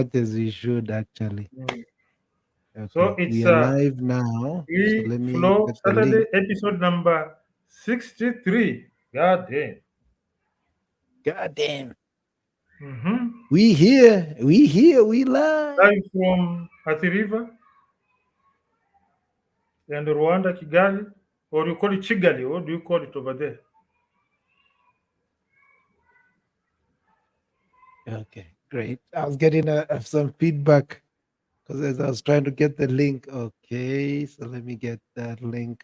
much as we should, actually. Mm. So Okay, we it's are live now. So We let me Flow get the Saturday link. episode number 63. God damn. God damn. Mm-hmm. We live. Live from Athi River and Rwanda, Kigali. Or you call it Chigali. What do you call it over there? Okay, great. I was getting some feedback because as I was trying to get the link. Okay, so let me get that link.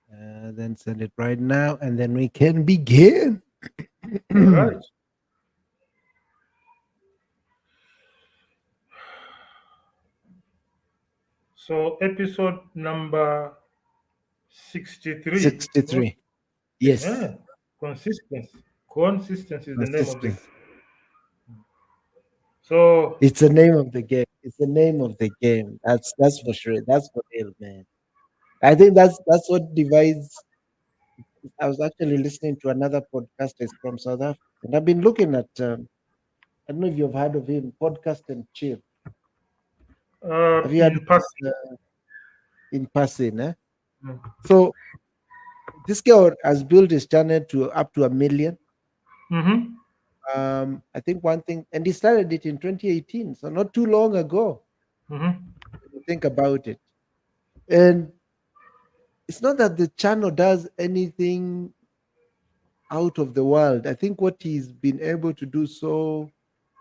Then send it right now, and then we can begin. All right. So episode number 63. Oh, 63. Yes, yeah. Consistency. Consistency is the name of the. consistent. So It's the name of the game. It's the name of the game. That's for sure. That's for real, man. I think that's what divides. I was actually listening to another podcast. It's from South Africa, and I've been looking at. I don't know if you've heard of him, Podcast and Chill. Have you heard in of it passing. in passing? Eh? Mm. So this guy has built his channel to up to 1 million. Mm-hmm. I think one thing, and he started it in 2018, so not too long ago. Mm-hmm. If you think about it, and it's not that the channel does anything out of the world. I think what he's been able to do so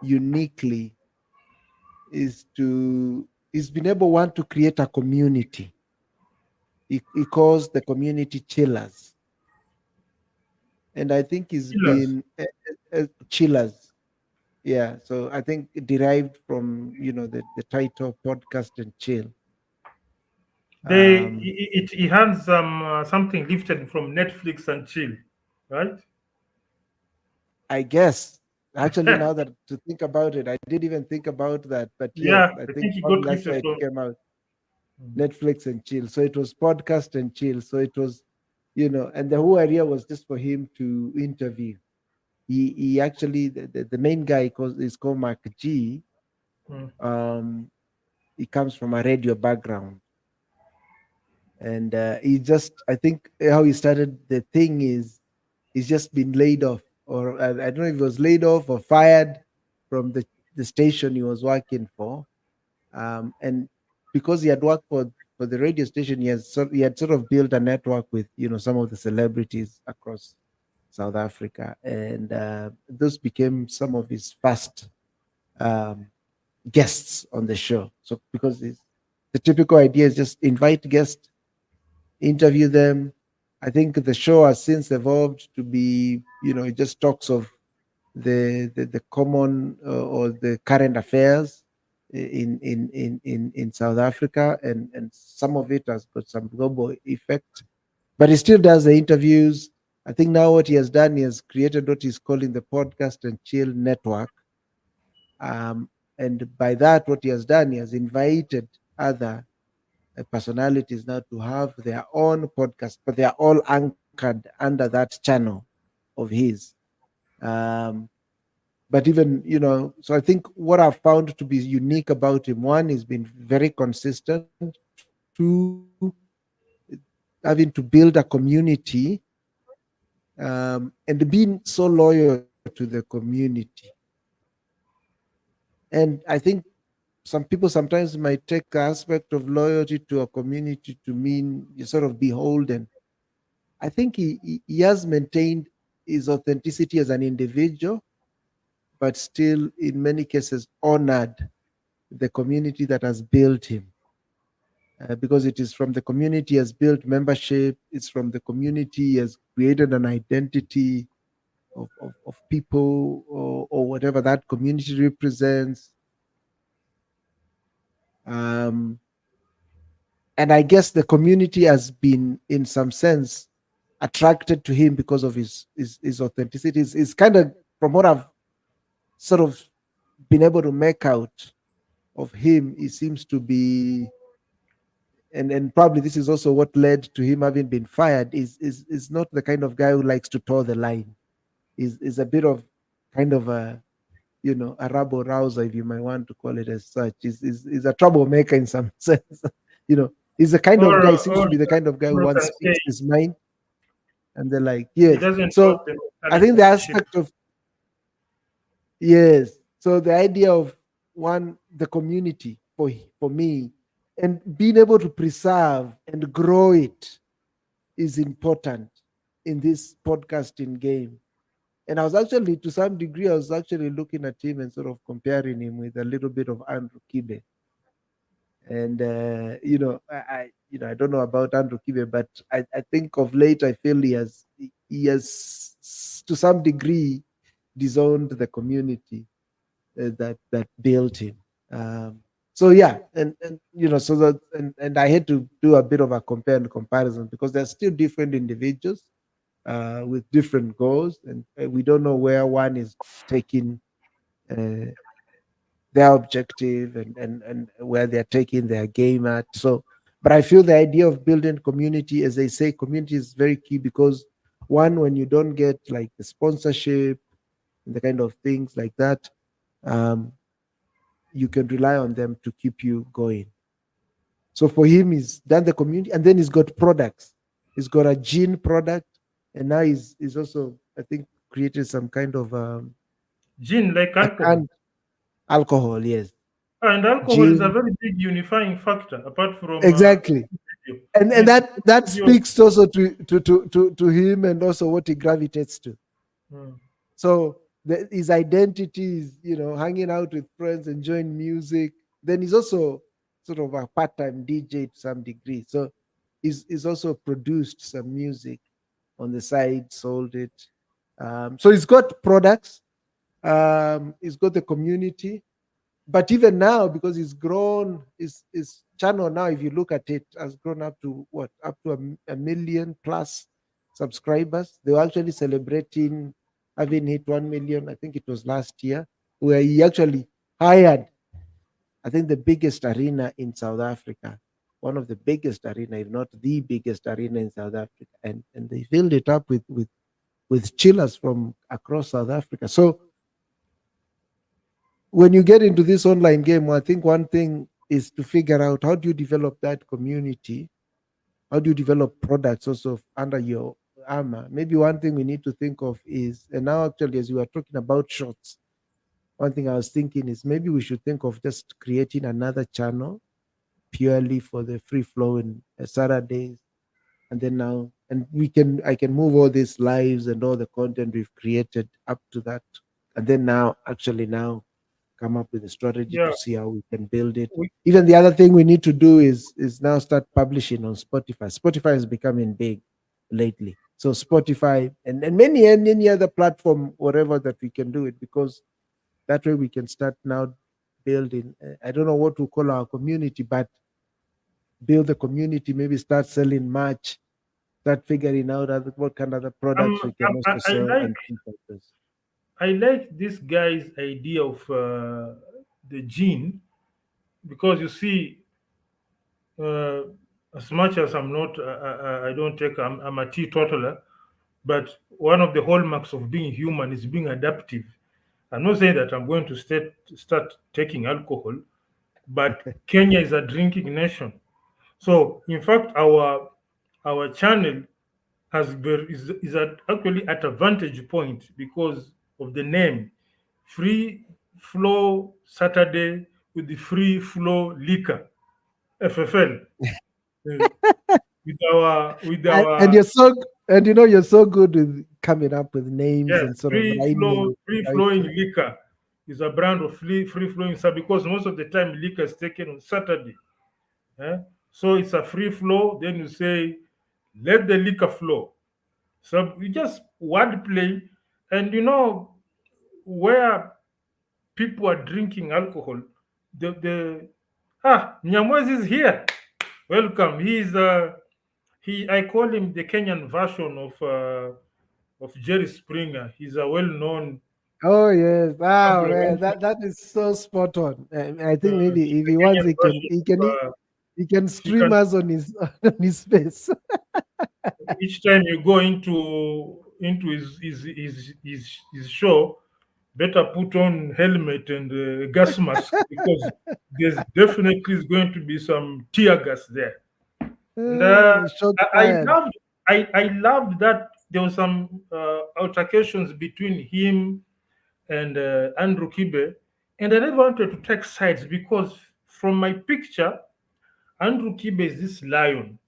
uniquely is to he's been able one to create a community. He calls the community chillers, and I think he's Killers. been chillers. Yeah, so I think it derived from the title podcast and chill. Um, He had something lifted from Netflix and chill, right? I guess actually now that to think about it, I didn't even think about that, but yes, Yeah, I I think think he probably got that's why lifted it from. came out. Netflix and chill. So it was podcast and chill. So it was, and the whole idea was just for him to interview. He actually the main guy is called Mark G. Mm. Um, he comes from a radio background, and he just I think how he started the thing is he's just been laid off, or I don't know if he was laid off or fired from the station he was working for, and because he had worked for the radio station, he had sort of built a network with some of the celebrities across South Africa, and those became some of his first um, guests on the show. So because the typical idea is just invite guests, interview them. I think the show has since evolved to be, it just talks of the common or the current affairs in South Africa, and some of it has got some global effect. But he still does the interviews. I think now what he has done, he has created what he's calling the Podcast and Chill Network. Um, and by that, what he has done, he has invited other personalities now to have their own podcast, but they are all anchored under that channel of his. Um, but even so I think what I've found to be unique about him, one, he's been very consistent. Two, having to build a community, and being so loyal to the community. And I think some people sometimes might take the aspect of loyalty to a community to mean you're sort of beholden. I think he has maintained his authenticity as an individual, but still in many cases honored the community that has built him, because it is from the community he has built membership. It's from the community he has created an identity of people, or whatever that community represents. um, and I guess the community has been in some sense attracted to him because of his authenticity. It's kind of, from what I've sort of been able to make out of him, he seems to be, and probably this is also what led to him having been fired, is not the kind of guy who likes to toe the line. Is a bit of kind of a a rabble rouser, if you might want to call it as such. Is a troublemaker in some sense. He's the kind of guy, seems or to be the kind of guy who or once can say speaks his mind, and they're like, he yes. doesn't trust So the I mentality think of the the sheep. aspect of, yes. So the idea of the community for me, and being able to preserve and grow it is important in this podcasting game. And I was actually, to some degree, I was actually looking at him and sort of comparing him with a little bit of Andrew Kibe. And I don't know about Andrew Kibe, but I think of late I feel he has to some degree disowned the community that built him. So yeah, and so that and I had to do a bit of a compare and comparison because they're still different individuals with different goals, and we don't know where one is taking uh, their objective and where they're taking their game at. So, but I feel the idea of building community, as they say, community is very key because one, when you don't get like the sponsorship and the kind of things like that, um, you can rely on them to keep you going. So for him, he's done the community, and then he's got products. He's got a gin product, and now he's also, I think, created some kind of Gin, like a alcohol. canned alcohol. Yes, And alcohol is a gin. very big unifying factor, apart from Exactly. video. And You see that video. speaks also to him and also what he gravitates to. Mm. So his identity is, hanging out with friends, enjoying music. Then he's also sort of a part-time DJ to some degree. So he's also produced some music on the side, sold it. So he's got products. He's got the community. But even now, because he's grown, his channel now, if you look at it, has grown up to what? Up to a million plus subscribers. They were actually celebrating having hit 1 million, I think it was last year, where he actually hired, I think, the biggest arena in South Africa, one of the biggest arena, if not the biggest arena in South Africa. And they filled it up with chillers from across South Africa. So when you get into this online game, I think one thing is to figure out how do you develop that community? How do you develop products also under your armor? Maybe one thing we need to think of is, and now actually, as you were talking about shorts, one thing I was thinking is maybe we should think of just creating another channel purely for the free flowing Saturdays, and then now, and I can move all these lives and all the content we've created up to that, and then now, actually now, come up with a strategy Yeah, to see how we can build it. we, Even the other thing we need to do is now start publishing on Spotify. Spotify is becoming big lately. So Spotify and many and any other platform, whatever that we can do it, because that way we can start now building. I don't know what to call our community, but build the community, maybe start selling merch, start figuring out what kind of other products we can also I sell like and things like this. this guy's idea of the gene, because you see, uh, as much as I'm not, I don't take, I'm a teetotaler, but one of the hallmarks of being human is being adaptive. I'm not saying that I'm going to start taking alcohol, but Kenya is a drinking nation. So, in fact, our channel is actually at a vantage point because of the name, Free Flow Saturday with the Free Flow Liquor, FFL. uh, with And our you're so you're so good with coming up with names Yes, and sort of rhyming with free right. flowing liquor is a brand of free flowing, sir, because most of the time liquor is taken on Saturday. Eh? So it's a free flow. Then you say, let the liquor flow. So you just wordplay, and where people are drinking alcohol, the Nyamwezi is here. Welcome. He I call him the Kenyan version of Jerry Springer. He's a well-known Oh yes, wow man, complimentary. that is so spot on. And I think maybe He's if the he wants, Kenyan version he can he stream can us on his on his face. each time you go into his show, better put on helmet and gas mask because there's definitely is going to be some tear gas there. And Shots I fired. loved I loved that there was some altercations between him and Andrew Kibe, and I never wanted to take sides because from my picture, Andrew Kibe is this lion.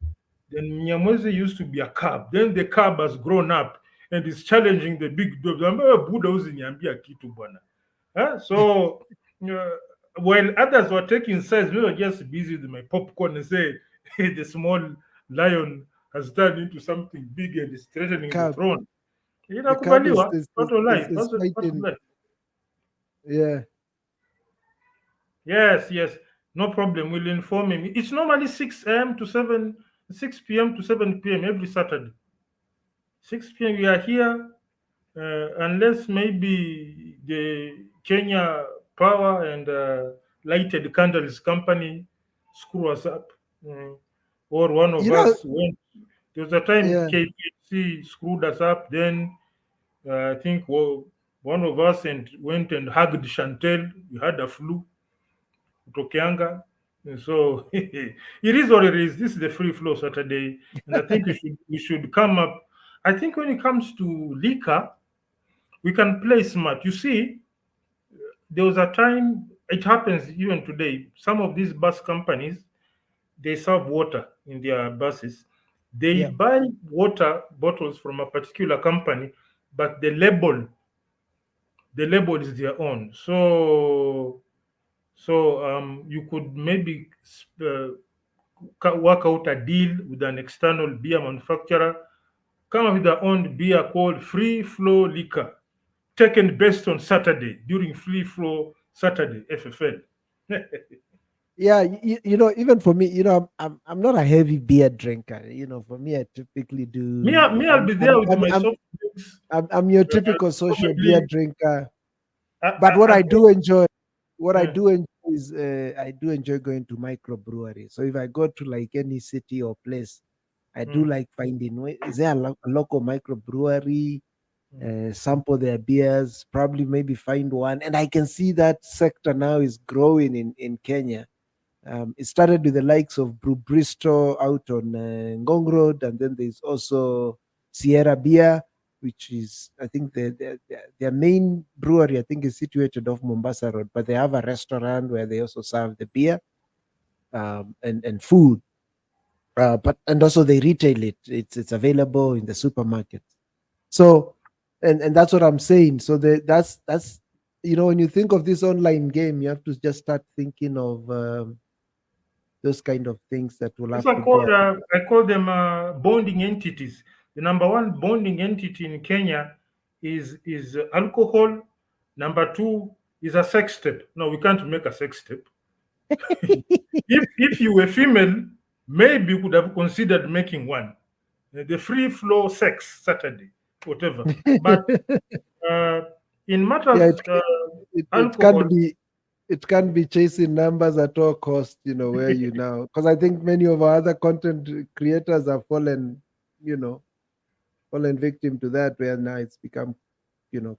Then Nyamwezi used to be a cub. Then the cub has grown up and is challenging the big dogs. Ambayo Buddha usiniambia kitu bwana. So uh, while others were taking sides, we were just busy with my popcorn and say the small lion has turned into something big and is threatening the Cub. throne. The cub Inakubaliwa, part of life, part of fighting. life. Yeah. Yes, yes, no problem. We'll inform him. It's normally 6 a.m. to 7, 6 p.m. to 7 p.m. every Saturday. 6 p.m. we are here, unless maybe the Kenya Power and Lighted Candles Company screw us up. Or one of You know, us went. There was a time yeah. KPC screwed us up. Then I think one of us and went and hugged Chantel. We had a flu. Tokianga. And so it is what it is. This is the free flow Saturday, and I think we should come up. I think when it comes to liquor, we can play smart. You see, there was a time it happens even today. Some of these bus companies they serve water in their buses. They Yeah. buy water bottles from a particular company, but the label is their own. So you could maybe work out a deal with an external beer manufacturer, come up with their own beer called Free Flow Liquor, taken best on Saturday during Free Flow Saturday FFL. Yeah, even for me, I'm not a heavy beer drinker. For me, I typically me, do. I'll be there with I'm my I'm soft drinks. I'm your typical social beer Probably, drinker. I, But I, I'll go, what I uh, do enjoy is I do enjoy going to microbreweries. So if I go to like any city or place, I do mm, like finding is there a local microbrewery, mm. sample their beers, probably maybe find one, and I can see that sector now is growing in Kenya. It started with the likes of Brew Bristol out on Ngong Road, and then there's also Sierra Beer, which is, I think, their main brewery, I think, is situated off Mombasa Road, but they have a restaurant where they also serve the beer and food. And also they retail it. It's available in the supermarket. So, and that's what I'm saying. So that's when you think of this online game, you have to just start thinking of those kind of things that will These have are to go. called, I call them bonding entities. The number one bonding entity in Kenya is alcohol. Number two is a sex tape. No, we can't make a sex tape. If you were female, maybe you could have considered making one. The free flow sex Saturday, whatever. But uh, in Yeah, matters it alcohol, can't be chasing numbers at all cost. Where you now, because I think many of our other content creators have you know, fallen victim to that, where now it's become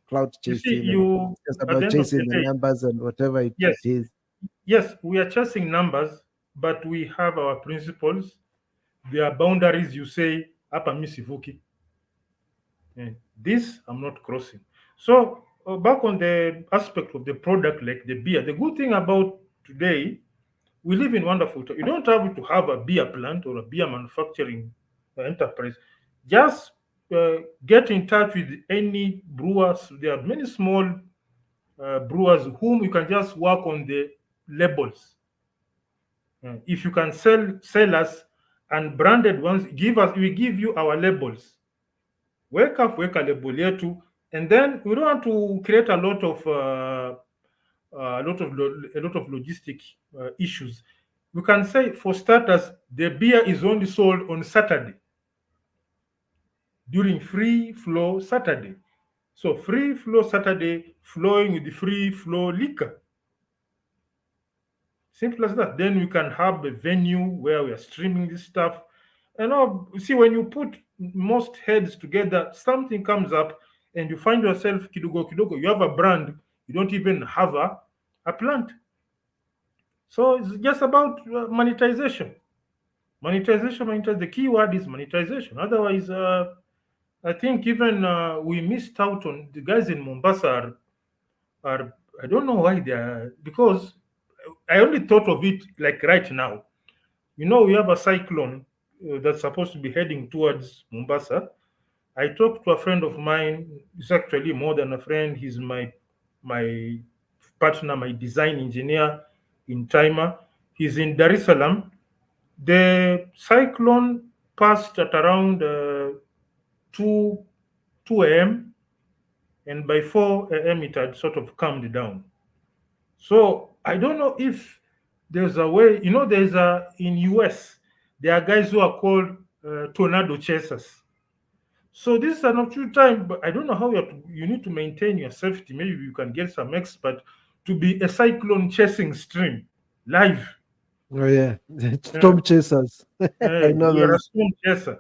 cloud you see, chasing, and you it's just at the about end of the chasing the day, numbers and whatever it yes, is. yes, we are chasing numbers, but we have our principles. There are boundaries. You say, "Hapa mi sivuki." This I'm not crossing. So back on the aspect of the product, like the beer. The good thing about today, we live in wonderful time. You don't have to have a beer plant or a beer manufacturing enterprise. Just get in touch with any brewers. There are many small brewers whom you can just work on the labels. If you can sell us and branded ones, we give you our labels. Weka label yetu, and then we don't want to create a lot of logistic issues. We can say, for starters, the beer is only sold on Saturday during free flow Saturday. So free flow Saturday flowing with the free flow liquor. Simple as that. Then we can have a venue where we are streaming this stuff. And see, when you put most heads together, something comes up. and you find yourself kidogo kidogo. You have a brand, you don't even have a plant. So it's just about monetization. Monetization. The key word is monetization. Otherwise, I think even we missed out on the guys in Mombasa are I don't know why they are, because I only thought of it like right now. We have a cyclone that's supposed to be heading towards Mombasa. I talked to a friend of mine. He's actually more than a friend. He's my partner, my design engineer in Timer. He's in Dar es Salaam. The cyclone passed at around 2 2 a.m., and by 4 a.m. it had sort of calmed down. So I don't know if there's a way. There's a in US there are guys who are called tornado chasers. So this is an opportune time, but I don't know how you need to maintain your safety. Maybe you can get some expert to be a cyclone chasing stream live. Oh yeah, Uh, storm chasers. I know you're a those storm chaser.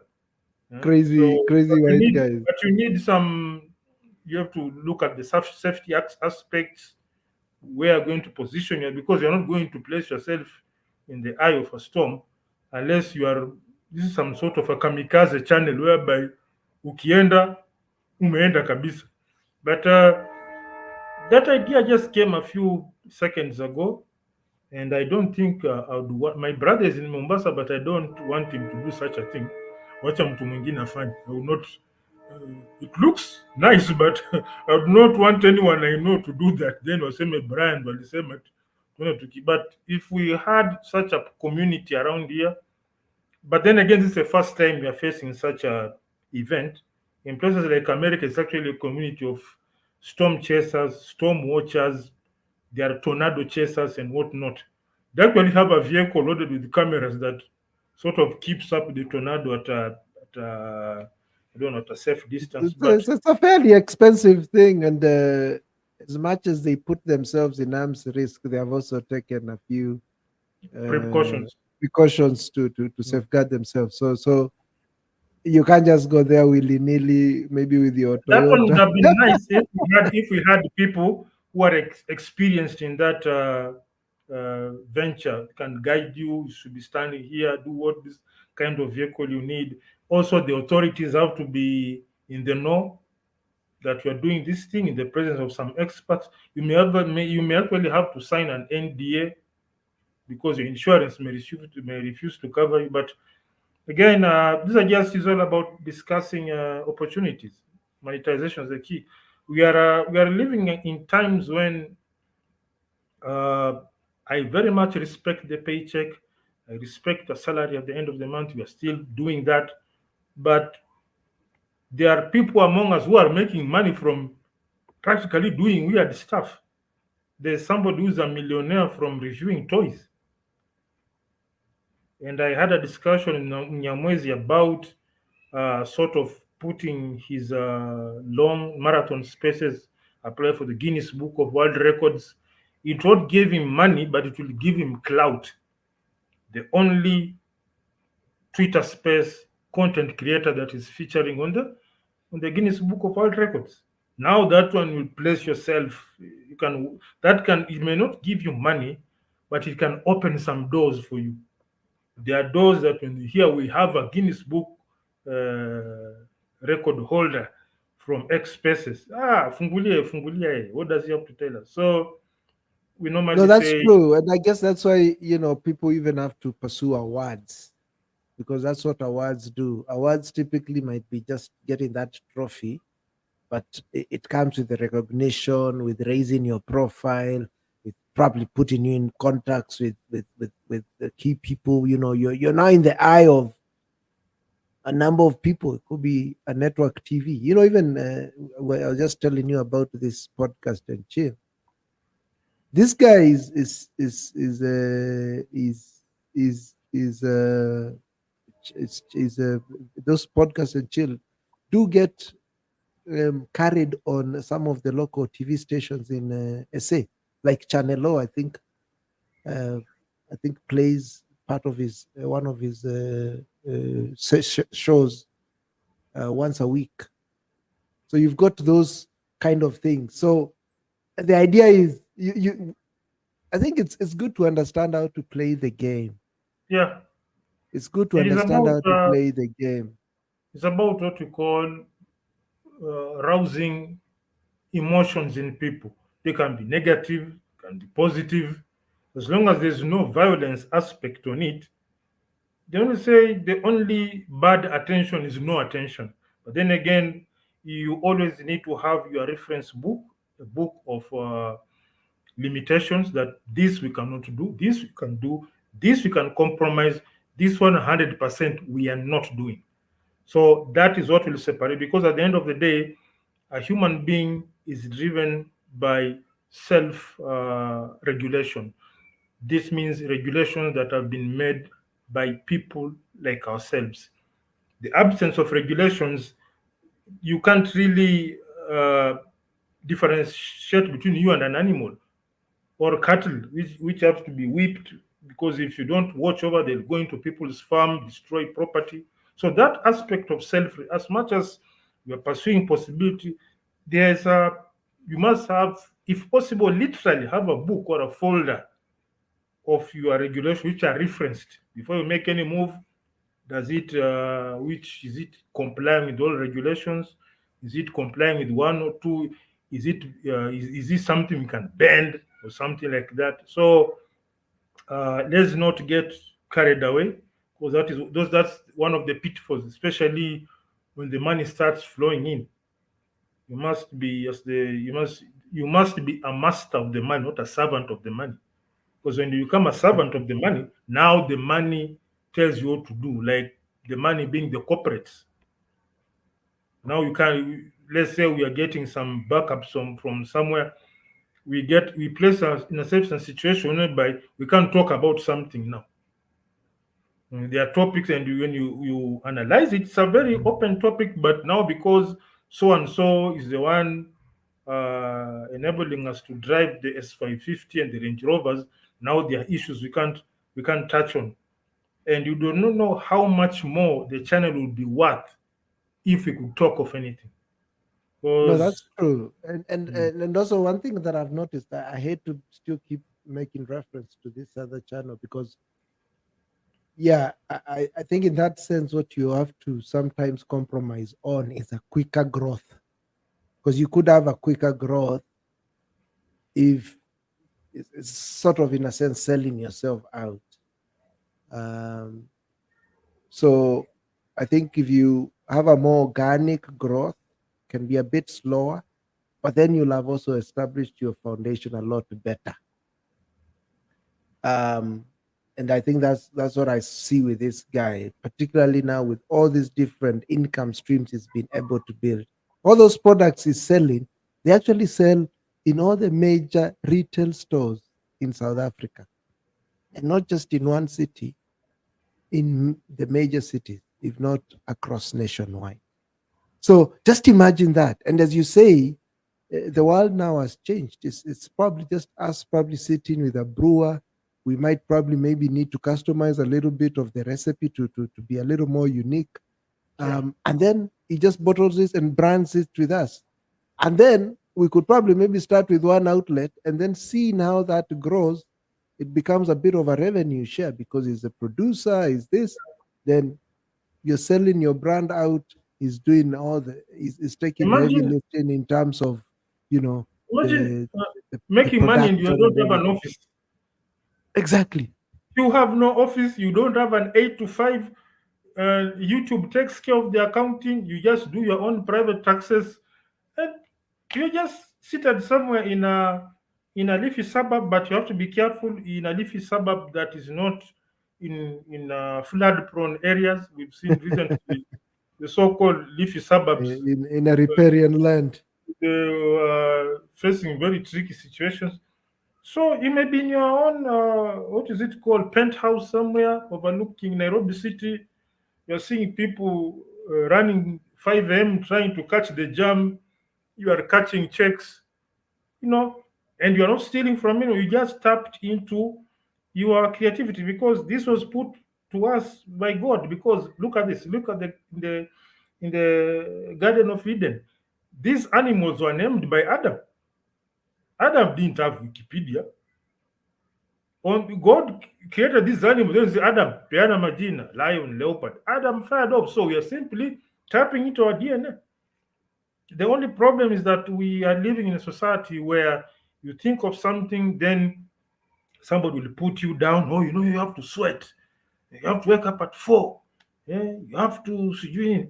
crazy, crazy But white guys. you need some. You have to look at the safety aspects. Where you're going to position you, because you're not going to place yourself in the eye of a storm unless you are. This is some sort of a kamikaze channel whereby ukienda umeenda kabisa. But that idea just came a few seconds ago, and I don't think I would want. My brother is in Mombasa, but I don't want him to do such a thing. Wacha mtu mwingine afanye. I will not. It looks nice, but I would not want anyone I know to do that. Then waseme Brian walisema but if we had such a community around here, but then again, this is the first time we are facing such a event. In places like America, it's actually a community of storm chasers, storm watchers, there are tornado chasers and whatnot. They actually have a vehicle loaded with cameras that sort of keeps up the tornado at I don't know, at a safe distance. But It's a fairly expensive thing, and as much as they put themselves in arm's risk, they have also taken a few uh, precautions. precautions to safeguard themselves. So you can't just go there willy nilly, maybe with your That one would Toyota. have been nice if we had people who are experienced in that venture, can guide you. You should be standing here, do what this kind of vehicle you need. Also, the authorities have to be in the know that you are doing this thing in the presence of some experts. You may actually have to sign an NDA because your insurance may refuse to cover you. But again, this just is all about discussing opportunities. Monetization is the key. We are living in times when uh, I very much respect the paycheck. I respect the salary at the end of the month. We are still doing that, but there are people among us who are making money from practically doing weird stuff. There's somebody who's a millionaire from reviewing toys, and I had a discussion in Nyamwezi about sort of putting his long marathon spaces apply for the Guinness Book of World Records. It won't give him money, but it will give him clout. The only Twitter space content creator that is featuring on the Guinness Book of World Records. Now that one will place yourself. It may not give you money, but it can open some doors for you. There are those that when here we have a Guinness Book record holder from X Spaces. Fungulia, fungulia. What does he have to tell us? So we No, normally that's say, true, and I guess that's why people even have to pursue awards, because that's what awards do. Awards typically might be just getting that trophy, but it comes with the recognition, with raising your profile, with probably putting you in contacts with the key people. You're now in the eye of a number of people. It could be a network TV. Even I was just telling you about this podcast and chill. This guy is those podcasts and chill do get carried on some of the local TV stations in SA, like Channel O. I think plays part of his one of his shows once a week. So you've got those kind of things. So the idea is you I think it's good to understand how to play the game. Yeah, It's good to and understand how to play the game. it's about what we call rousing emotions in people. They can be negative, can be positive. As long as there's no violence aspect on it, they only say the only bad attention is no attention. But then again, you always need to have your reference book, a book of limitations that this we cannot do, this we can do, this we can compromise, this 100% we are not doing. So that is what will separate, because at the end of the day, a human being is driven by self regulation. This means regulations that have been made by people like ourselves. The absence of regulations, you can't really differentiate between you and an animal or cattle, which have to be whipped, because if you don't watch over, they'll go into people's farm, destroy property. So that aspect of self, as much as you are pursuing possibility, there's a you must have, if possible, literally have a book or a folder of your regulations which are referenced before you make any move. Does it which is it complying with all regulations? Is it complying with one or two? Is it is this something we can bend or something like that? So let's not get carried away, because that's one of the pitfalls, especially when the money starts flowing in. You must be as the you must be a master of the money, not a servant of the money. Because when you become a servant of the money, now the money tells you what to do, like the money being the corporates. Now you can, let's say we are getting some backups from somewhere. We place us in a certain situation whereby we can't talk about something now. There are topics, and when you analyze it, it's a very open topic. But now, because so and so is the one enabling us to drive the S550 and the Range Rovers, now there are issues we can't touch on, and you do not know how much more the channel would be worth if we could talk of anything. No, that's Because true. And also one thing that I've noticed, I hate to still keep making reference to this other channel because yeah, I think in that sense what you have to sometimes compromise on is a quicker growth. Because you could have a quicker growth if it's sort of in a sense selling yourself out. Um, so I think if you have a more organic growth, can be a bit slower, but then you'll have also established your foundation a lot better. Um, and I think that's what I see with this guy, particularly now with all these different income streams he's been able to build. All those products he's selling, they actually sell in all the major retail stores in South Africa, and not just in one city, in the major cities, if not across nationwide. So just imagine that. And as you say, the world now has changed. It's probably just us probably sitting with a brewer. We might probably maybe need to customize a little bit of the recipe to be a little more unique. yeah, And then he just bottles it and brands it with us. And then we could probably maybe start with one outlet and then see how that grows. It becomes a bit of a revenue share because he's a producer, is this, then you're selling your brand out, he's doing all he's taking the heavy imagine lifting in terms of, you know, imagine the the making money and you production and don't have an everything. office. Exactly. You have no office, you don't have an 8 to 5. YouTube takes care of the accounting, you just do your own private taxes, and you just seated somewhere in a leafy suburb. But you have to be careful in a leafy suburb that is not in flood prone areas. We've seen recently the so-called leafy suburbs, In a riparian land. they facing very tricky situations. So you may be in your own, what is it called, penthouse somewhere overlooking Nairobi City. You're seeing people running 5 a.m. trying to catch the jam. You are catching checks, you know, and you're not stealing from anyone. You just tapped into your creativity, because this was put to us by God. Because look at this. Look at the in the Garden of Eden. These animals were named by Adam. Adam didn't have Wikipedia. God created these animals. Then say, Adam, peana majina, lion, leopard. Adam fired off. So we are simply tapping into our DNA. The only problem is that we are living in a society where you think of something, then somebody will put you down. Oh, you have to sweat. You have to wake up at 4. Yeah, you have to,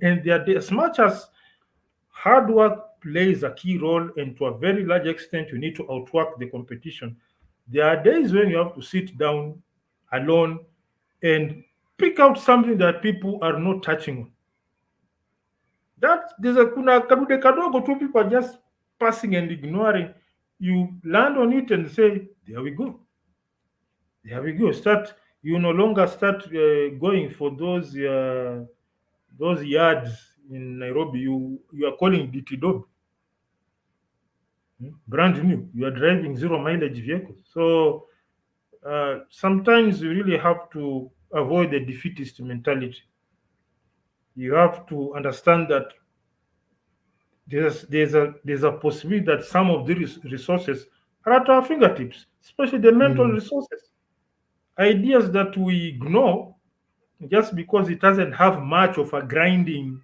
and as much as hard work plays a key role, and to a very large extent, you need to outwork the competition. There are days when you have to sit down alone and pick out something that people are not touching on. That there's a kuna kadude kadogo two people are just passing and ignoring. You land on it and say, "There we go, there we go." Start. You no longer start going for those yards in Nairobi. You are calling DT brand new. You are driving zero mileage vehicles. So sometimes you really have to avoid the defeatist mentality. You have to understand that there's a possibility that some of these resources are at our fingertips, especially the mental Mm. resources. Ideas that we ignore just because it doesn't have much of a grinding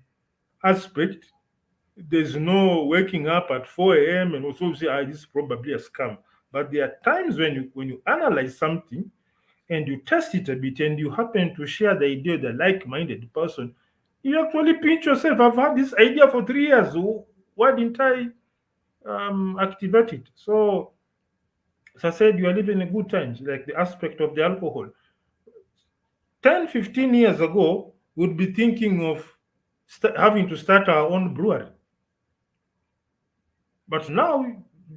aspect. There's no waking up at 4 a.m. and also say, this is probably a scam. But there are times when you analyze something and you test it a bit and you happen to share the idea with a like-minded person, you actually pinch yourself. I've had this idea for 3 years. Why didn't I activate it? So as I said, you are living in good times, like the aspect of the alcohol. 10, 15 years ago, we'd be thinking of having to start our own brewery. But now,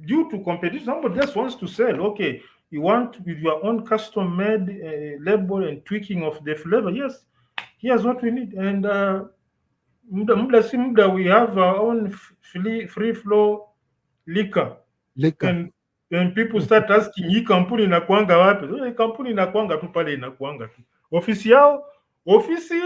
due to competition, somebody just wants to sell. Okay, you want with your own custom made label and tweaking of the flavor. Yes, here's what we need. And muda si muda, we have our own free flow liquor. Liquor. And people start asking, hii kampuni inakuanga wapi? Hii kampuni inakuanga tu pale, inakuanga tu ofisi yao. Ofisi,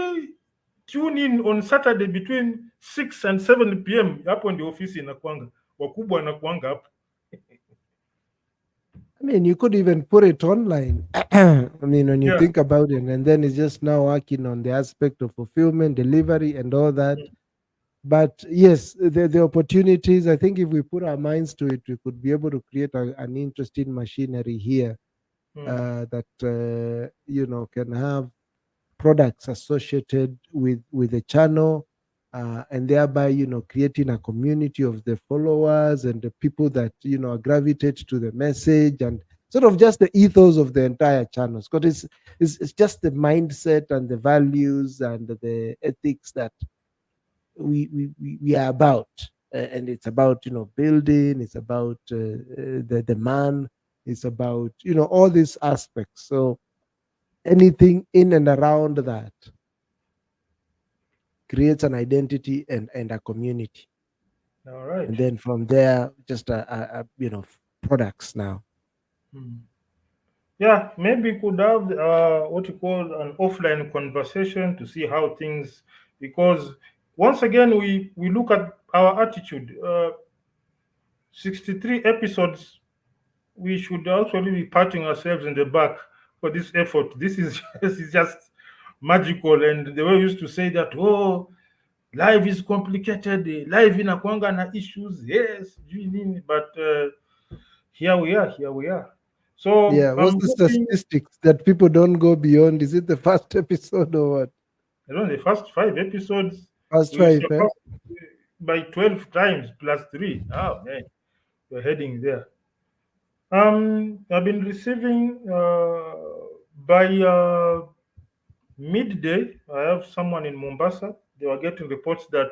tune in on Saturday between 6 and 7 p.m. Hapo ndio ofisi inakuanga, wakubwa wanakuanga hapo. I mean, you could even put it online. I mean, when you Yeah. think about it, and then it's just now working on the aspect of fulfillment, delivery, and all that. But yes, the opportunities, I think if we put our minds to it, we could be able to create an interesting machinery here that, can have products associated with the channel, and thereby, creating a community of the followers and the people that, gravitate to the message, and sort of just the ethos of the entire channels. Because it's just the mindset and the values and the ethics that we are about. And it's about, building, it's about the man, it's about, all these aspects. So anything in and around that creates an identity and a community. All right. And then from there, just products now. Yeah, maybe we could have what you call an offline conversation to see how things, because once again we look at our attitude. 63 episodes, we should actually be patting ourselves in the back for this effort. This is this is just magical. And the way we used to say that, oh, life is complicated, life inakuanga na issues, yes, but here we are. So Yeah, what's I'm the hoping, statistics that people don't go beyond? Is it the first episode or what? the first 5 episodes First we 5, eh? surpassed by 12 times plus 3. Oh man, we're heading there. I've been receiving by midday. I have someone in Mombasa. They were getting reports that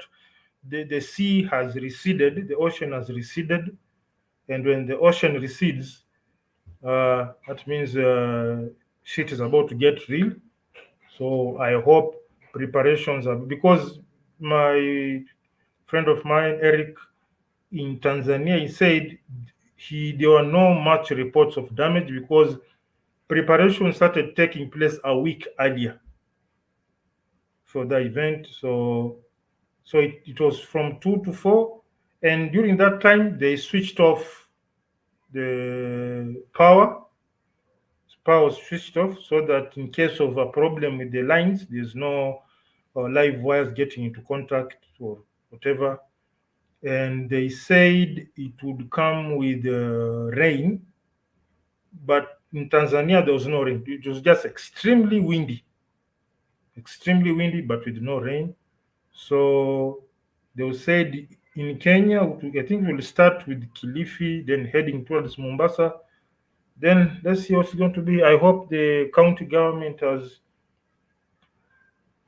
the sea has receded, the ocean has receded, and when the ocean recedes, that means shit is about to get real. So I hope preparations are, because my friend of mine, Eric, in Tanzania, he said there were no much reports of damage because preparation started taking place a week earlier for the event. So it was from 2 to 4, And during that time, they switched off the power was switched off so that in case of a problem with the lines, there's no live wires getting into contact or whatever. And they said it would come with rain, but in Tanzania there was no rain. It was just extremely windy, but with no rain. So they said in Kenya, I think we'll start with Kilifi, then heading towards Mombasa. Then let's see what's going to be. I hope the county government has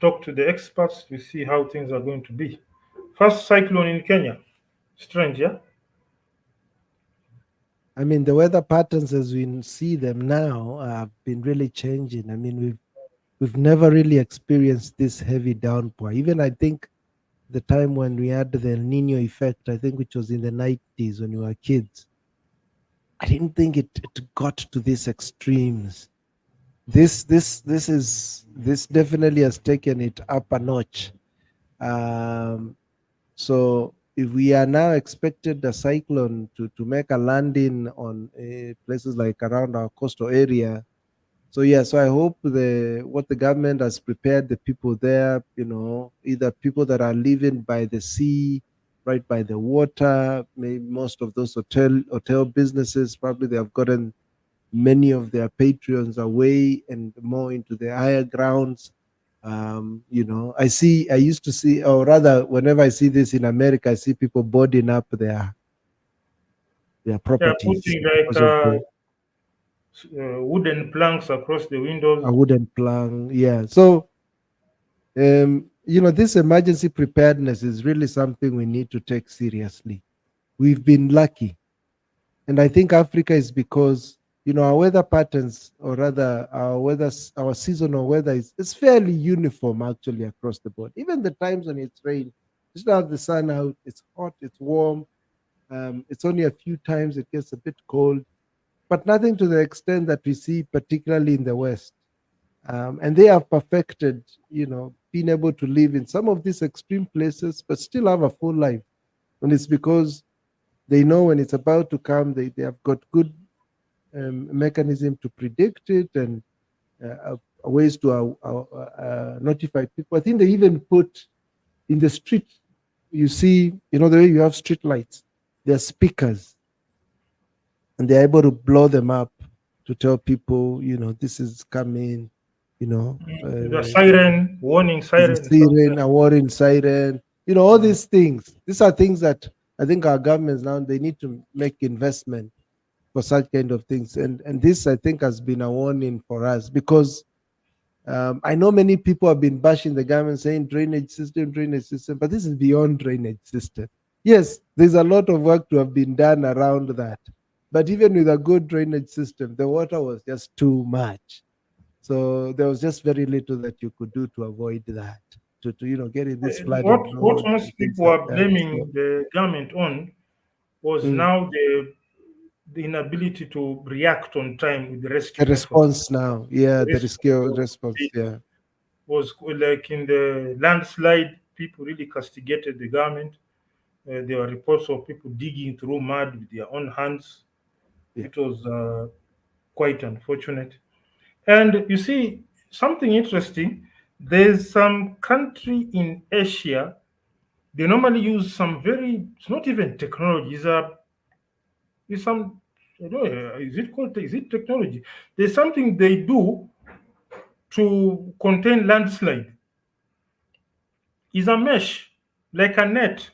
talked to the experts to see how things are going to be. First cyclone in Kenya. Strange, yeah? I mean, the weather patterns as we see them now have been really changing. I mean, we've never really experienced this heavy downpour. Even I think the time when we had the El Nino effect, I think which was in the 90s when we were kids, I didn't think it got to these extremes. This definitely has taken it up a notch. So if we are now expected a cyclone to make a landing on places like around our coastal area, so yeah, so I hope what the government has prepared the people there, either people that are living by the sea, right by the water, maybe most of those hotel businesses, probably they have gotten many of their patrons away and more into the higher grounds. I used to see, or rather, whenever I see this in America, I see people boarding up their Yeah, properties putting like because of the wooden planks across the windows. a wooden plank. Yeah. So, this emergency preparedness is really something we need to take seriously. We've been lucky. And I think Africa is because, our weather patterns, or rather our seasonal weather is fairly uniform actually across the board. Even the times when it's rain, it's not the sun out, it's hot, it's warm. It's only a few times it gets a bit cold, but nothing to the extent that we see, particularly in the West. And they have perfected, being able to live in some of these extreme places, but still have a full life. And it's because they know when it's about to come, they have got good mechanism to predict it and ways to notify people. I think they even put in the street, you see, the way you have street lights, they're speakers, and they're able to blow them up to tell people, this is coming, The siren, warning there's a siren. siren, a warning siren, all these things. These are things that I think our governments now, they need to make investment for such kind of things. And this, I think, has been a warning for us because I know many people have been bashing the government saying drainage system, but this is beyond drainage system. Yes, there's a lot of work to have been done around that. But even with a good drainage system, the water was just too much. So there was just very little that you could do to avoid that, to getting this flooded What roads most and things people like are that. So, blaming the government on was now the inability to react on time with the the rescue efforts. response now, yeah, The the rescue rescue was, response, yeah. was like in the landslide, people really castigated the government. There were reports of people digging through mud with their own hands. Yeah. It was quite unfortunate. And you see, something interesting, there's some country in Asia, they normally use some it's not even technology, it's some, I don't know, is it technology? There's something they do to contain landslide. It's a mesh, like a net.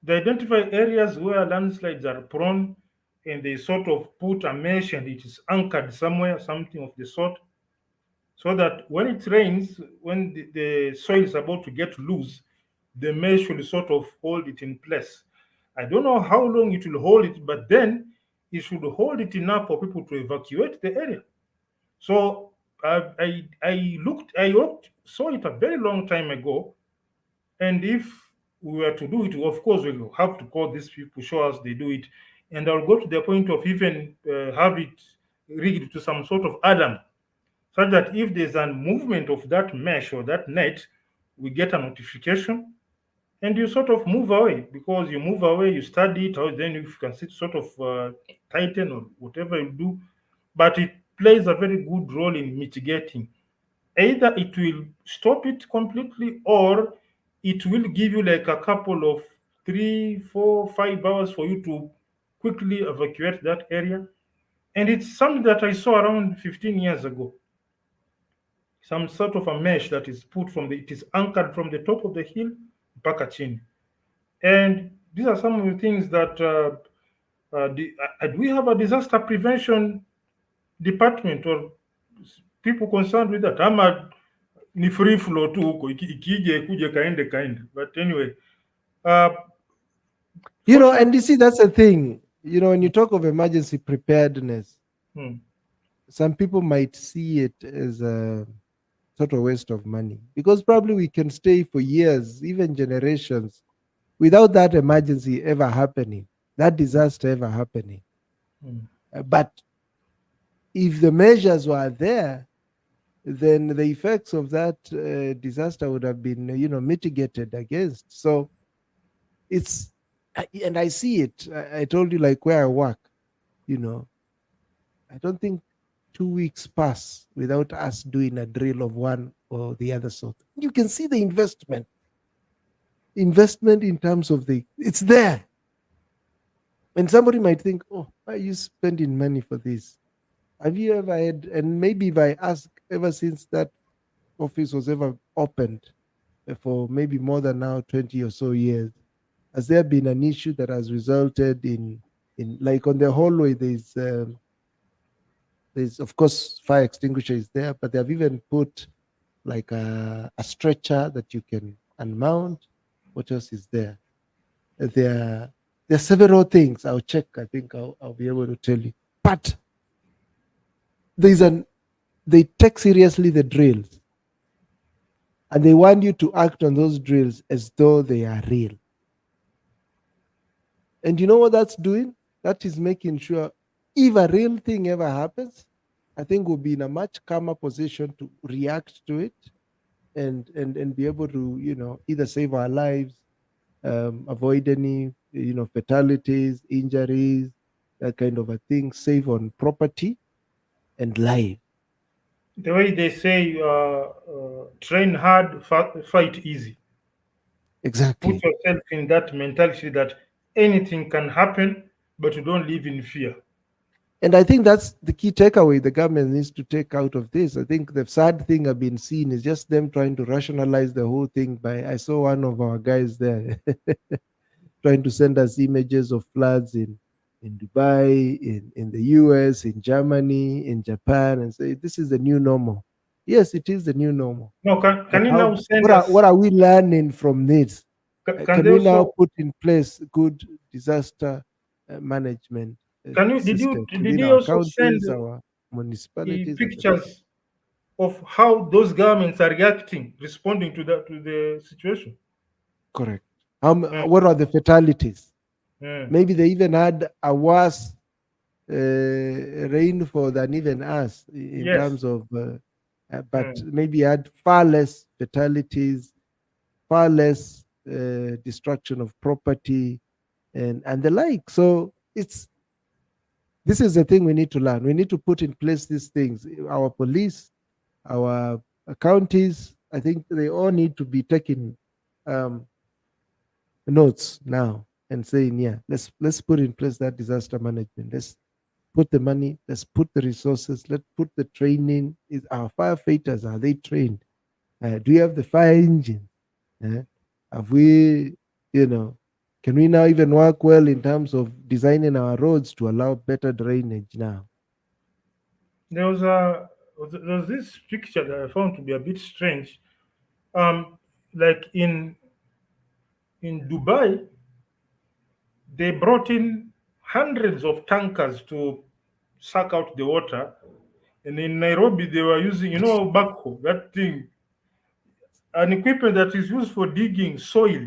They identify areas where landslides are prone and they sort of put a mesh and it is anchored somewhere, something of the sort, so that when it rains, when the soil is about to get loose, the mesh will sort of hold it in place. I don't know how long it will hold it, but then it should hold it enough for people to evacuate the area. So saw it a very long time ago, and if we were to do it, of course, we'll have to call these people, show us they do it, and I'll go to the point of even have it rigged to some sort of alarm such that if there's a movement of that mesh or that net, we get a notification and you sort of move away, because you move away, you study it, or then you can sit sort of tighten or whatever you do, but it plays a very good role in mitigating. Either it will stop it completely, or it will give you like a couple of 3, 4, 5 hours for you to quickly evacuate that area. And it's something that I saw around 15 years ago. Some sort of a mesh that is put from the, it is anchored from the top of the hill mpaka chini. And these are some of the things that do we have a disaster prevention department or people concerned with that? Ama ni free flow tu huko, ikija ikuje kaende kaende. But anyway, uh, And fortunately, you see, that's the thing. When you talk of emergency preparedness, hmm, some people might see it as a sort of waste of money, because probably we can stay for years, even generations, without that emergency ever happening, that disaster ever happening. hmm, But if the measures were there, then the effects of that disaster would have been, mitigated against. So it's, and I see it. I told you, like where I work, you know, I don't think 2 weeks pass without us doing a drill of one or the other sort. You can see the investment in terms of it's there. And somebody might think, oh, why are you spending money for this? Have you ever had, and maybe if I ask, ever since that office was ever opened, for maybe more than now 20 or so years, has there been an issue that has resulted in like on the hallway, there's of course fire extinguisher is there, but they have even put like a stretcher that you can unmount. What else is there? There are several things. I'll check. I think I'll be able to tell you. But they take seriously the drills, and they want you to act on those drills as though they are real. And you know what that's doing? That is making sure if a real thing ever happens, I think we'll be in a much calmer position to react to it and be able to, either save our lives, avoid any, fatalities, injuries, that kind of a thing, save on property and life. the way they say, train hard, fight easy. Put Exactly. yourself in that mentality that anything can happen, but you don't live in fear. And I think that's the key takeaway the government needs to take out of this. I think the sad thing I've been seeing is just them trying to rationalize the whole thing by, I saw one of our guys there trying to send us images of floods in Dubai, in the US, in Germany, in Japan, and say this is the new normal. Yes, it is the new normal. No, But can you now send what us? are we learning from this? Can Can they we now also? put in place good disaster management Can you? systems Did within you our also send counties, our municipalities, and the like? pictures of how those governments are reacting, responding to the situation? Correct. Mm, What are the fatalities? mm. Maybe they even had a worse rainfall than even us in Yes. terms of, but Mm. maybe had far less fatalities, far less destruction of property, and the like. So this is the thing we need to learn. We need to put in place these things. Our police, our counties, I think they all need to be taking um, notes now and saying, yeah, let's put in place that disaster management. Let's put the money, let's put the resources, let's put the training. Is our firefighters, are they trained? Do you have the fire engine? Have we, can we now even work well in terms of designing our roads to allow better drainage now? There was a there was this picture that I found to be a bit strange. Um, like in Dubai, they brought in hundreds of tankers to suck out the water, and in Nairobi they were using, backhoe, that thing, an equipment that is used for digging soil.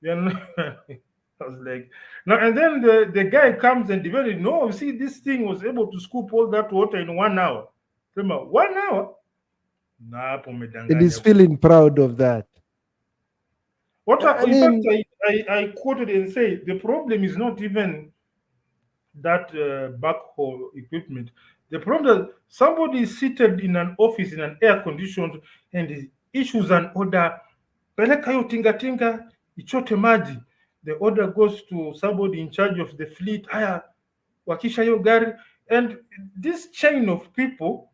Then I was like, now and then the guy comes and developed. No, you see, this thing was able to scoop all that water in 1 hour. Remember, 1 hour? Na hapo And he's umedanganya. feeling proud of that. I In fact, mean, I quoted and say the problem is not even that backhaul equipment. The problem is somebody is seated in an office in an air conditioned and he issues an order, peleka hiyo tingatinga ichote maji. The order goes to somebody in charge of the fleet. Haya, wakisha hiyo gari. And this chain of people,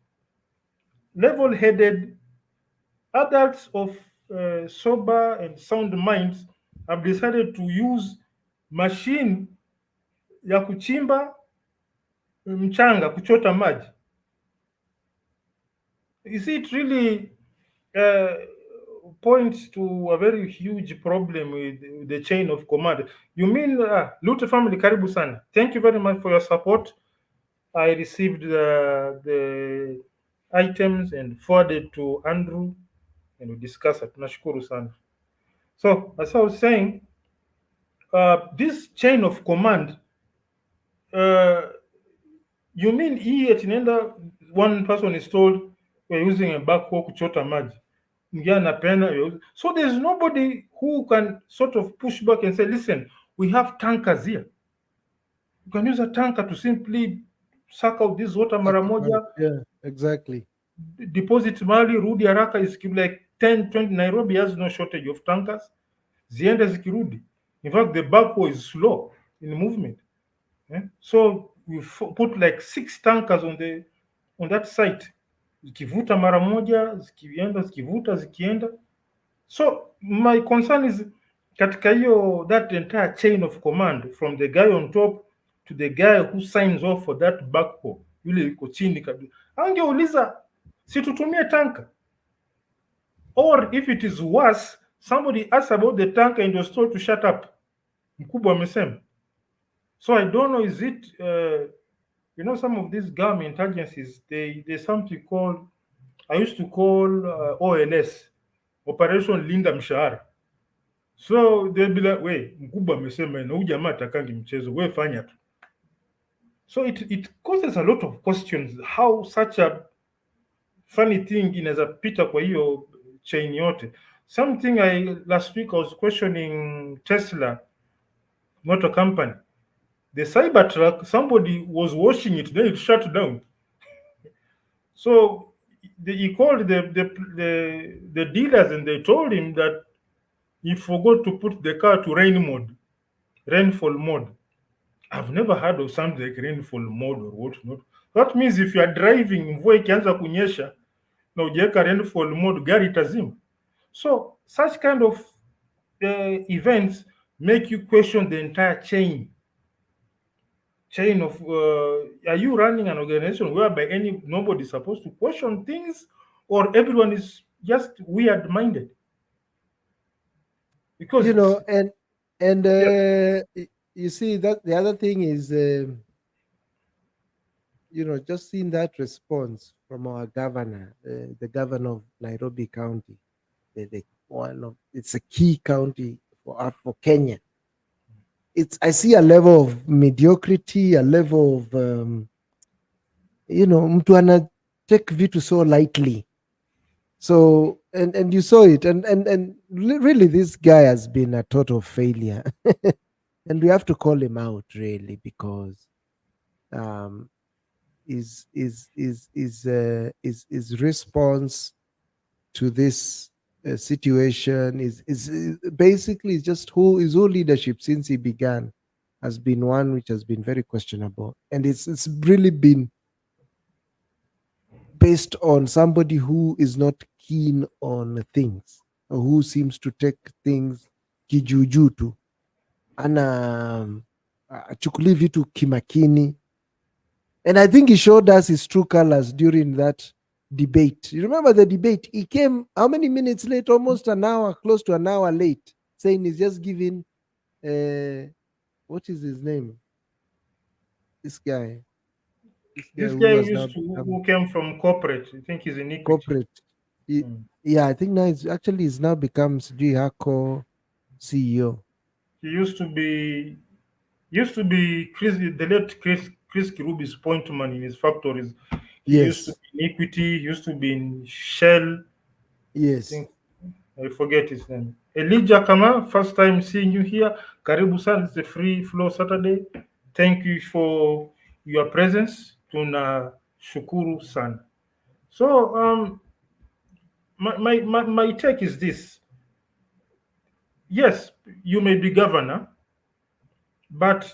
level-headed adults of sober and sound minds, have decided to use machine ya kuchimba mchanga, kuchota maji. Is it really uh, points to a very huge problem with the chain of command? You mean, Lute family, karibu sana. Thank you very much for your support. I received the items and forwarded to Andrew and we discussed it. Nashukuru sana. So, as I was saying, this chain of command, uh, you mean hii ati nenda one person is told we're using a backhoe kuchota maji, mwingine anapenda so there's nobody who can sort of push back and say, listen, we have tankers here, you can use a tanker to simply suck out this water mara moja, yeah, exactly. deposit mali, rudi haraka, is like 10 20. Nairobi has no shortage of tankers, ziende zikirudi. In fact, the backhoe is slow in movement. So we put like 6 tankers on that site, zikivuta mara moja, zikienda zikivuta zikienda. So my concern is katika hiyo that entire chain of command from the guy on top to the guy who signs off for that backhoe, yule yuko chini kabisa, angeuliza si tutumie tanka, or if it is worse, somebody asked about the tanker and was told to shut up, mkubwa amesema. So I don't know, is it some of these government agencies, there's something called, I used to call OLS, Operation Linda Mshahara. So they'll be like, we mkubwa amesema na huyu jamaa atakangi mchezo, we fanya tu. So it causes a lot of questions how such a funny thing inaweza pita kwa hiyo chain yote. Something last week I was questioning Tesla motor company. The Cybertruck, somebody was washing it, then it shut down. So he called the dealers and they told him that he forgot to put the car to rainfall mode. I've never heard of something like rainfall mode or what not. That means if you are driving, mvua ikianza kunyesha na ujaweka rainfall mode, gari itazima. So such kind of events make you question the entire chain of are you running an organization whereby nobody is supposed to question things, or everyone is just weird minded? Because and yeah, you see that the other thing is just seeing that response from our governor, the governor of Nairobi County, it's a key county for Kenya. I see a level of mediocrity, a level of mtu ana take vitu so lightly. So and you saw it, and really this guy has been a total failure. And we have to call him out really, because his response to this situation is basically just his whole leadership since he began has been one which has been very questionable, and it's really been based on somebody who is not keen on things, or who seems to take things kijuju tu, ana achukuli vitu kimakini. And I think he showed us his true colors during that debate. You remember the debate? He came how many minutes late? Almost an hour, close to an hour late, saying he's just giving what is his name? This guy who came from corporate, I think he's in Equity. Corporate. Yeah, I think now he's now becomes Hako CEO. He used to be the late Chris Kirubi's point man in his factories. He used to be in Equity, he used to be in Shell. Yes. I forget his name. Elijah Kama, first time seeing you here. Karibu sana, it's a free flow Saturday. Thank you for your presence. Tuna shukuru sana. So my take is this. Yes, you may be governor, but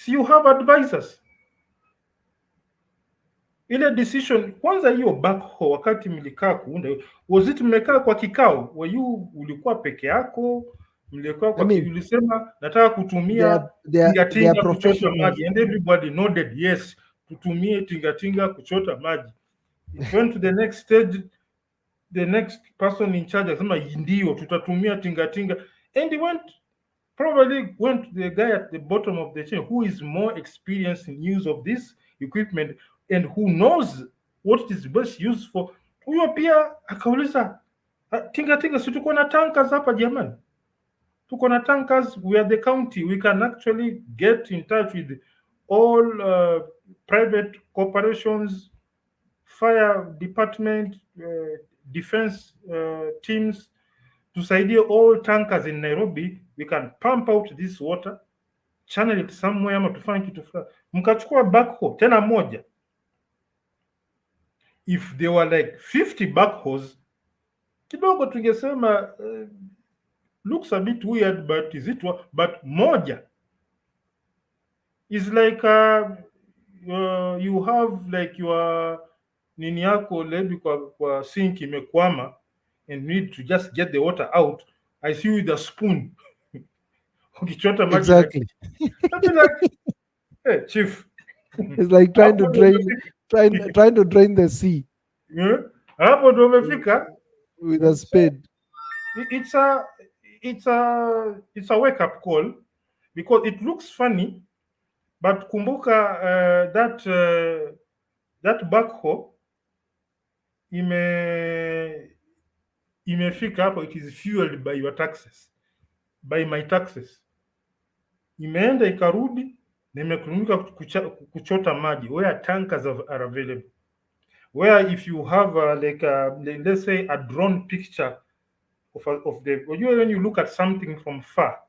you have advisors. Ile decision kwanza, hiyo backhoe, wakati mlikaa kuunda, was it mmekaa kwa kikao? Ulikuwa peke yako? Mlikuwa I mean, ulisema nataka they kutumia are they are tingatinga kuchota professionals. maji, and everybody nodded yes, tutumie tingatinga kuchota maji. It went to the next stage, the next person in charge akasema ndio tutatumia tingatinga, and he probably went to the guy at the bottom of the chain who is more experienced in use of this equipment and who knows what it is best used for. Huyo pia akauliza, tingatinga, si tuko na tankers hapa jamani, tuko na tankers, we are the county, we can actually get in touch with all private corporations, fire department, defense teams, tusaidie all tankers in Nairobi, we can pump out this water, channel it somewhere, ama tufanye kitu fulani. Mkachukua backhoe tena moja. If there were like 50 backhoes, kidogo tungesema looks a bit weird, but is it but moja is like you have like your nini yako maybe kwa sink imekwama and need to just get the water out. I see you with a spoon ukichota maji. Exactly. Like, hey, chief, it's like trying to drain the sea. Hapo ndo umefika with a spade. It's a wake up call, because it looks funny, but kumbuka that backhoe imefika hapo, it is fueled by your taxes, by my taxes. Imeenda ikarudi na imetumika kuchota maji where tankers are available, where if you have let's say a drone picture of the, when you look at something from far,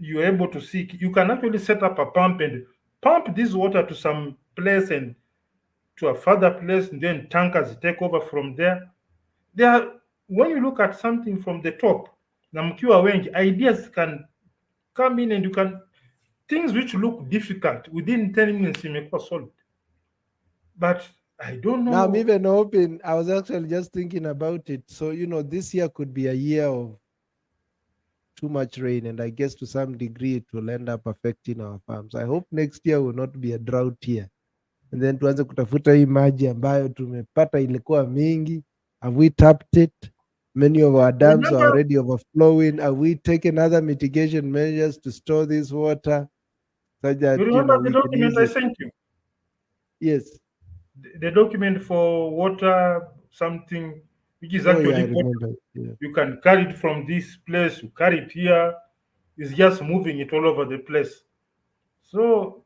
you're able to see, you can actually set up a pump and pump this water to some place and to a further place, and then tankers take over from there. When you look at something from the top, na mkiwa wengi, ideas can come in and you can, things which look difficult within 10 minutes imekuwa solved. But I don't know. Now I'm even hoping, I was actually just thinking about it. So, this year could be a year of too much rain, and I guess to some degree it will end up affecting our farms. I hope next year will not be a drought year, and then tuanze kutafuta hii maji ambayo tumepata ilikuwa mingi. Have we tapped it? Many of our dams are already overflowing. Have we taken other mitigation measures to store this water such that you remember the document I sent you? Yes. The document for water, something which is actually you can carry it from this place, you carry it here, it's just moving it all over the place. So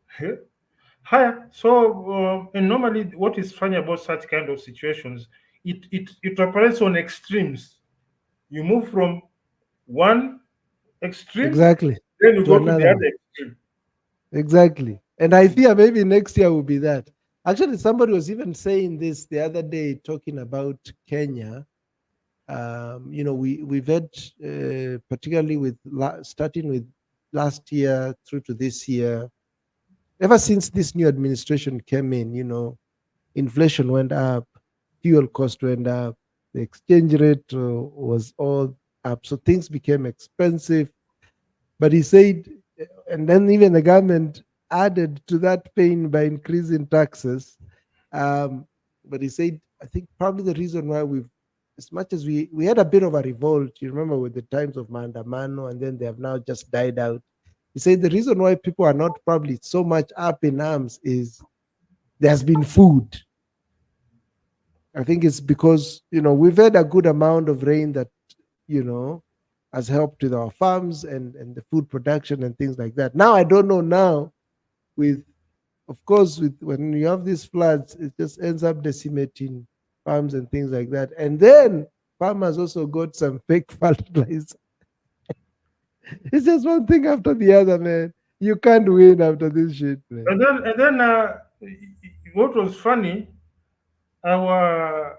and normally what is funny about such kind of situations, it operates on extremes. You move from one extreme, exactly, then you go to the other extreme. Exactly. And I fear maybe next year will be that. Actually, somebody was even saying this the other day, talking about Kenya. We've had, particularly with starting with last year through to this year, ever since this new administration came in, inflation went up, fuel cost went up, the exchange rate was all up. So things became expensive. But he said, and then even the government added to that pain by increasing taxes. But he said, I think probably the reason why as much as we had a bit of a revolt, you remember, with the times of Maandamano, and then they have now just died out. He said the reason why people are not probably so much up in arms is there's been food. I think it's because, we've had a good amount of rain that, has helped with our farms and the food production and things like that. Now, I don't know now when you have these floods, it just ends up decimating farms and things like that. And then farmers also got some fake fertilizer. It's just one thing after the other, man. You can't win after this shit, man. And then what was funny, our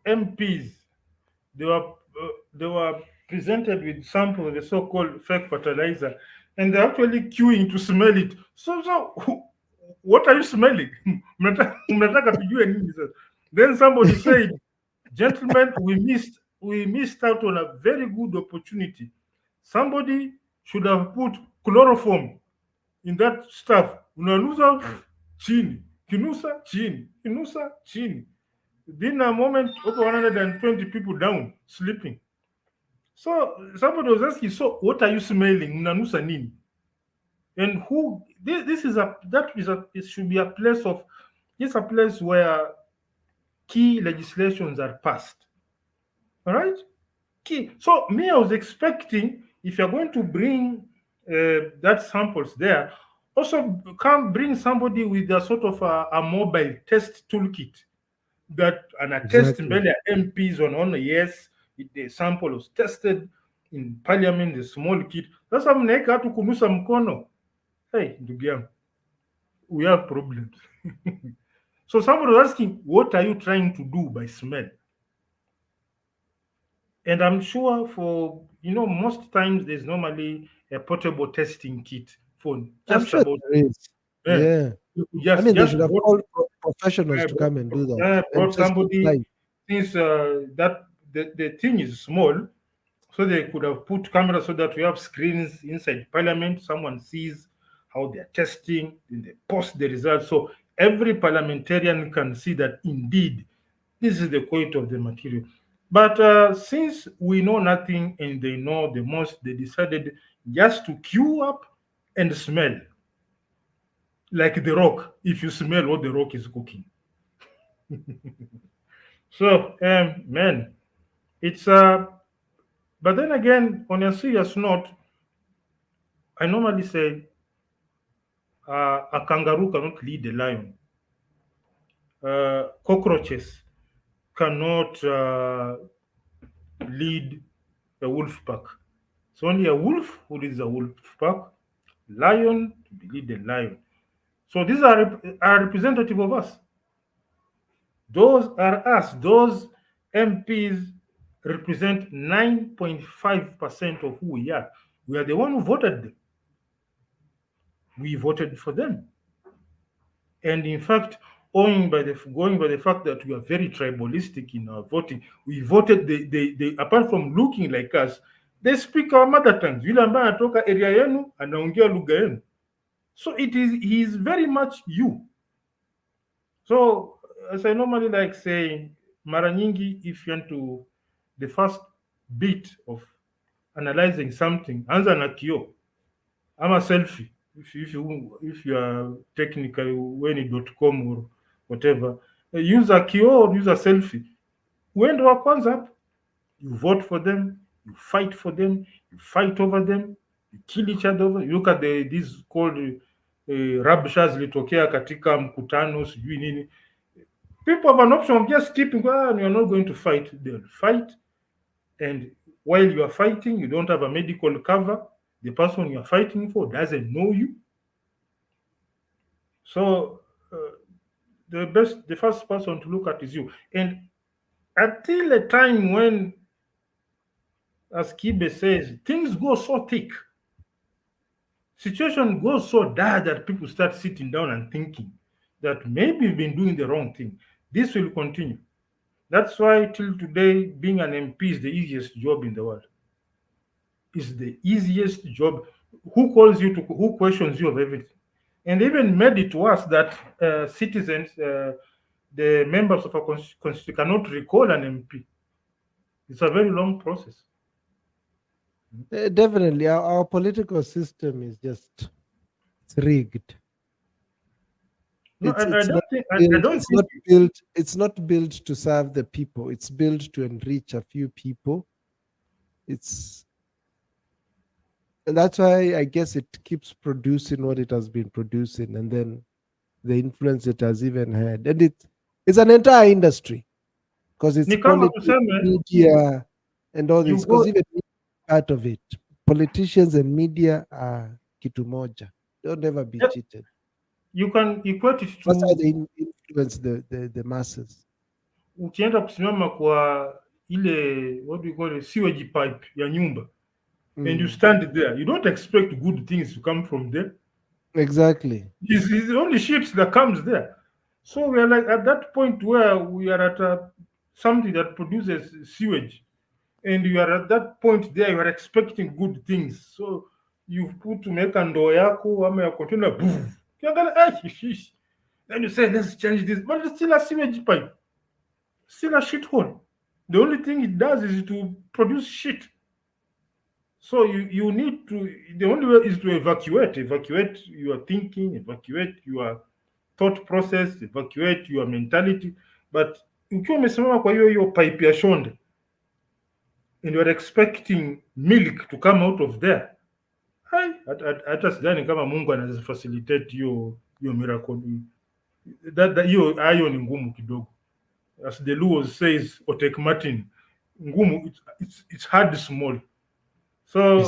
MPs, they were presented with sample of the so-called fake fertilizer, and they're actually queuing to smell it. So what are you smelling? Mnataka tujue nini sasa? Then somebody said, "Gentlemen, we missed out on a very good opportunity. Somebody should have put chloroform in that stuff. Unanusa chini, kinusa chini, kinusa chini. Within a moment, over 120 people down, sleeping. So somebody was asking, so what are you smelling? Unanusa nini? And who? This is a that is a it should be a place of. It's a place where key legislations are passed. All right. Key. So me, I was expecting if you're going to bring that samples there, also come bring somebody with a sort of a mobile test toolkit that and a test Exactly. mbele ya MPs on yes, the sample was tested in parliament, the small kit. Sasa mnaweka hatu kunusa mkono. Hey, ndugu yangu, we have problems. So somebody was asking, what are you trying to do by smell? And I'm sure for most times there's normally a portable testing kit for I'm just sure about there is. eh, Yeah. you I mean, they just should have bought, called professionals to come and do that and brought just somebody apply. since that the thing is small, so they could have put cameras so that we have screens inside parliament. Someone sees how they're testing, then they post the results, so every parliamentarian can see that indeed this is the quality of the material. But since we know nothing and they know the most, they decided just to queue up and smell like the rock. If you smell what the rock is cooking, so man, it's but then again, on a serious note, I normally say a kangaroo cannot lead a lion. Cockroaches cannot lead a wolf pack. It's only a wolf who leads a wolf pack, lion to lead the lion. So these are representative of us. Those are us. Those MPs represent 9.5% of who we are. We are the one who voted them. We voted for them. And in fact, going by the fact that we are very tribalistic in our voting, we voted they apart from looking like us, they speak our mother tongues. Yule ambaye anatoka area yenu anaongea lugha yenu. So he is very much you. So as I normally like saying, mara nyingi, if you want to the first bit of analyzing something, anza na kio ama selfie. If you are technically weni.com or whatever, use a kio or use a selfie. Uende wa kwanza hapo, you vote for them, you fight for them, you fight over them, you kill each other over. You look at these called rabsha zilitokea katika mkutano sijui nini. People have an option of just keeping, you're not going to fight. They'll fight, and while you are fighting, you don't have a medical cover. The person you are fighting for doesn't know you. So the first person to look at is you. And until a time when, as Kibe says, things go so thick, situation goes so dire that people start sitting down and thinking that maybe we've been doing the wrong thing. This will continue. That's why till today, being an MP is the easiest job in the world. It's the easiest job. Who questions you of everything? And even made it worse that citizens, the members of a constitution cannot recall an MP. It's a very long process. Definitely, our political system is just it's rigged. No, It's I it's not don't think. I built. don't It's think. not built. It's not built to serve the people. It's built to enrich a few people. It's and that's why I guess it keeps producing what it has been producing, and then the influence it has even had, and it's an entire industry. because it's Ni kama politics, tuseme media, and all you this. Because go, even part of it, politicians and media are kitu moja. Don't ever be cheated. you can equate it That's how to, they influence the masses. ukienda kusimama kwa ile what do you call it, sewage pipe ya nyumba, and you stand there, you don't expect good things to come from there. Exactly. It's only shit that comes there. So we are like at that point where we are at something that produces sewage, and you are at that point there, you are expecting good things. So you've put to make ndoo yako ama ya container, boom. Then you say, let's change this, but it's still a sewage pipe, still a shit hole. The only thing it does is to produce shit. So you need to, the only way is to evacuate your thinking, evacuate your thought process, evacuate your mentality. But ukiwa umesimama kwa hiyo pipe ya shonde and you're expecting milk to come out of there, hata sidhani kama Mungu anaweza facilitate hiyo miracle. Hiyo ayo ni ngumu kidogo. As the Luo says, Otek Martin, ngumu, it's hard small. So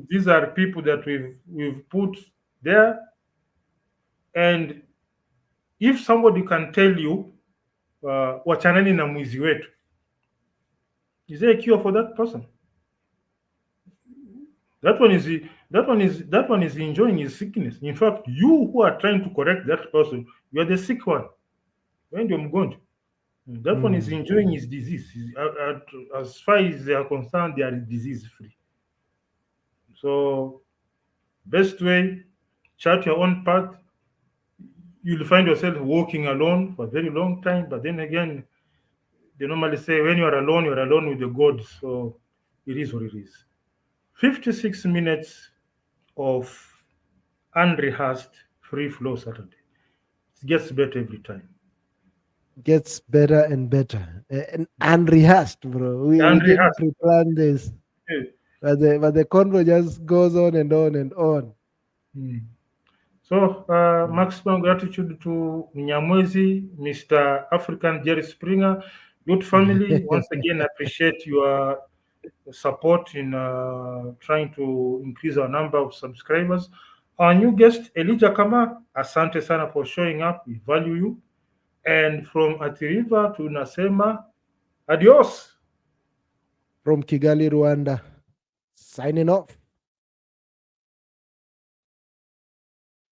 these are people that we've put there, and if somebody can tell you wachanani na mwizi wetu, is there a cure for that person? That one is enjoying his sickness. In fact, you who are trying to correct that person, you are the sick one. When you're mgonjwa, that one is enjoying his disease. As far as they are concerned, they are disease free. So best way, chart your own path. You'll find yourself walking alone for a very long time, but then again, they normally say when you're alone with the gods. So it is what it is. 56 minutes of unrehearsed free flow Saturday. It gets better every time. Gets better and better. And unrehearsed, bro. We didn't pre-plan this. Yeah. But the convo just goes on and on and on. So, maximum gratitude to Nyamwezi, Mr. African Jerry Springer, good family. Once again, I appreciate your support in trying to increase our number of subscribers. Our new guest, Elijah Kama, asante sana for showing up. We value you. And from Athi River to Nasema, adios. From Kigali, Rwanda, signing off.